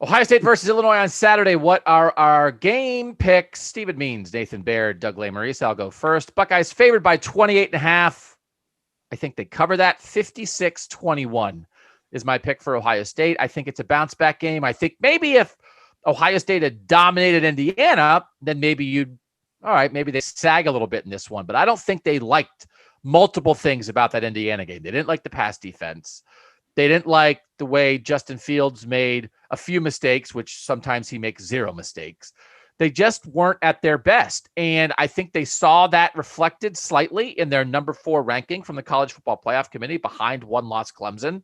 Ohio State versus Illinois on Saturday. What are our game picks? Stephen Means, Nathan Baird, Doug Lesmerises. I'll go first. Buckeyes favored by 28.5. I think they cover that. 56-21 is my pick for Ohio State. I think it's a bounce back game. I think maybe if Ohio State had dominated Indiana, then maybe maybe they sag a little bit in this one. But I don't think they liked multiple things about that Indiana game. They didn't like the pass defense. They didn't like the way Justin Fields made a few mistakes, which sometimes he makes zero mistakes. They just weren't at their best. And I think they saw that reflected slightly in their number 4 ranking from the College Football Playoff Committee behind one-loss Clemson.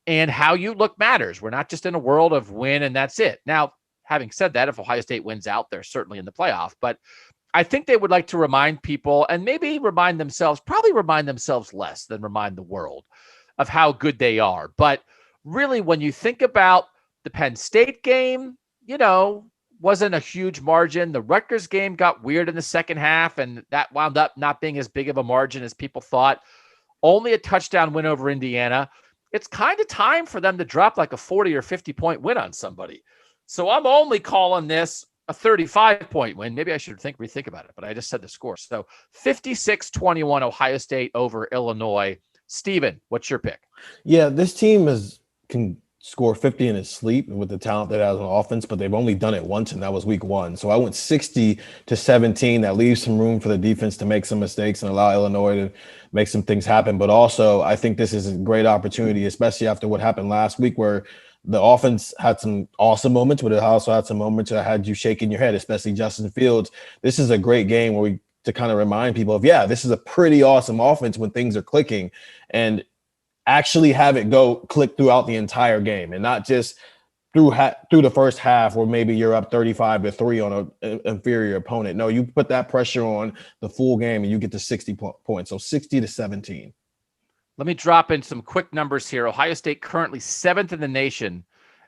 And how you look matters. We're not just in a world of win and that's it. Now, having said that, if Ohio State wins out, they're certainly in the playoff. But I think they would like to remind people and maybe remind themselves less than remind the world of how good they are. But really, when you think about the Penn State game, wasn't a huge margin. The Rutgers game got weird in the second half, and that wound up not being as big of a margin as people thought. Only a touchdown win over Indiana. It's kind of time for them to drop like a 40 or 50-point win on somebody. So I'm only calling this a 35-point win. Maybe I should rethink about it, but I just said the score. So 56-21 Ohio State over Illinois. Steven, what's your pick? Yeah, this team can score 50 in its sleep with the talent that it has on offense, but they've only done it once, and that was week 1. So I went 60-17. That leaves some room for the defense to make some mistakes and allow Illinois to make some things happen. But also, I think this is a great opportunity, especially after what happened last week, where the offense had some awesome moments, but it also had some moments that had you shaking your head, especially Justin Fields. This is a great game to kind of remind people of, this is a pretty awesome offense when things are clicking, and actually have it click throughout the entire game and not just through the first half where maybe you're up 35-3 on an inferior opponent. No, you put that pressure on the full game and you get to 60 points. So 60-17. Let me drop in some quick numbers here. Ohio State currently 7th in the nation,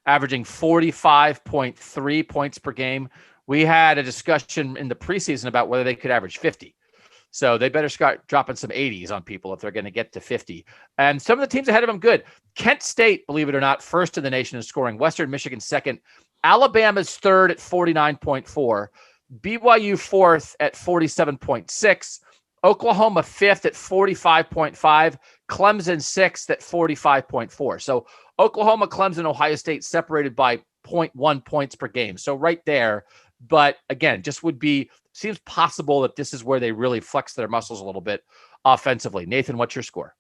averaging 45.3 points per game. We had a discussion in the preseason about whether they could average 50. So they better start dropping some 80s on people if they're going to get to 50. And some of the teams ahead of them, good. Kent State, believe it or not, 1st in the nation in scoring. Western Michigan 2nd. Alabama's 3rd at 49.4. BYU 4th at 47.6. Oklahoma 5th at 45.5. Clemson 6th at 45.4. So Oklahoma, Clemson, Ohio State separated by 0.1 points per game. So right there. But again, seems possible that this is where they really flex their muscles a little bit offensively. Nathan, what's your score?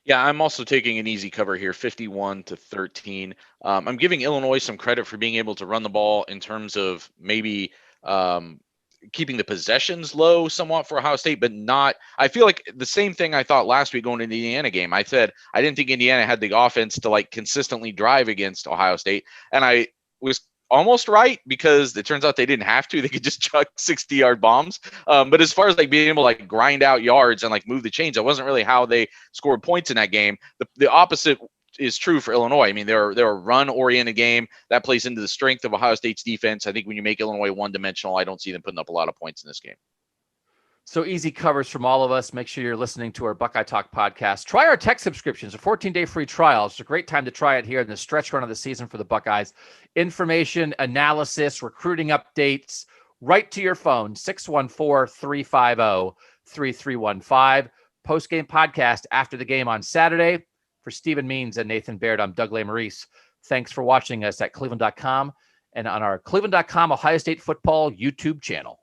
Yeah, I'm also taking an easy cover here, 51-13. I'm giving Illinois some credit for being able to run the ball in terms of maybe keeping the possessions low somewhat for Ohio State, but not. I feel like the same thing I thought last week going into the Indiana game. I said I didn't think Indiana had the offense to consistently drive against Ohio State, and I was almost right because it turns out they didn't have to. They could just chuck 60-yard bombs. But as far as being able to grind out yards and move the chains, that wasn't really how they scored points in that game. The opposite is true for Illinois. I mean, they're a run-oriented game that plays into the strength of Ohio State's defense. I think when you make Illinois one-dimensional, I don't see them putting up a lot of points in this game. So easy covers from all of us. Make sure you're listening to our Buckeye Talk podcast. Try our tech subscriptions, a 14-day free trial. It's a great time to try it here in the stretch run of the season for the Buckeyes. Information, analysis, recruiting updates, right to your phone, 614-350-3315. Post-game podcast after the game on Saturday. For Stephen Means and Nathan Baird, I'm Doug Lesmerises. Thanks for watching us at cleveland.com and on our cleveland.com Ohio State football YouTube channel.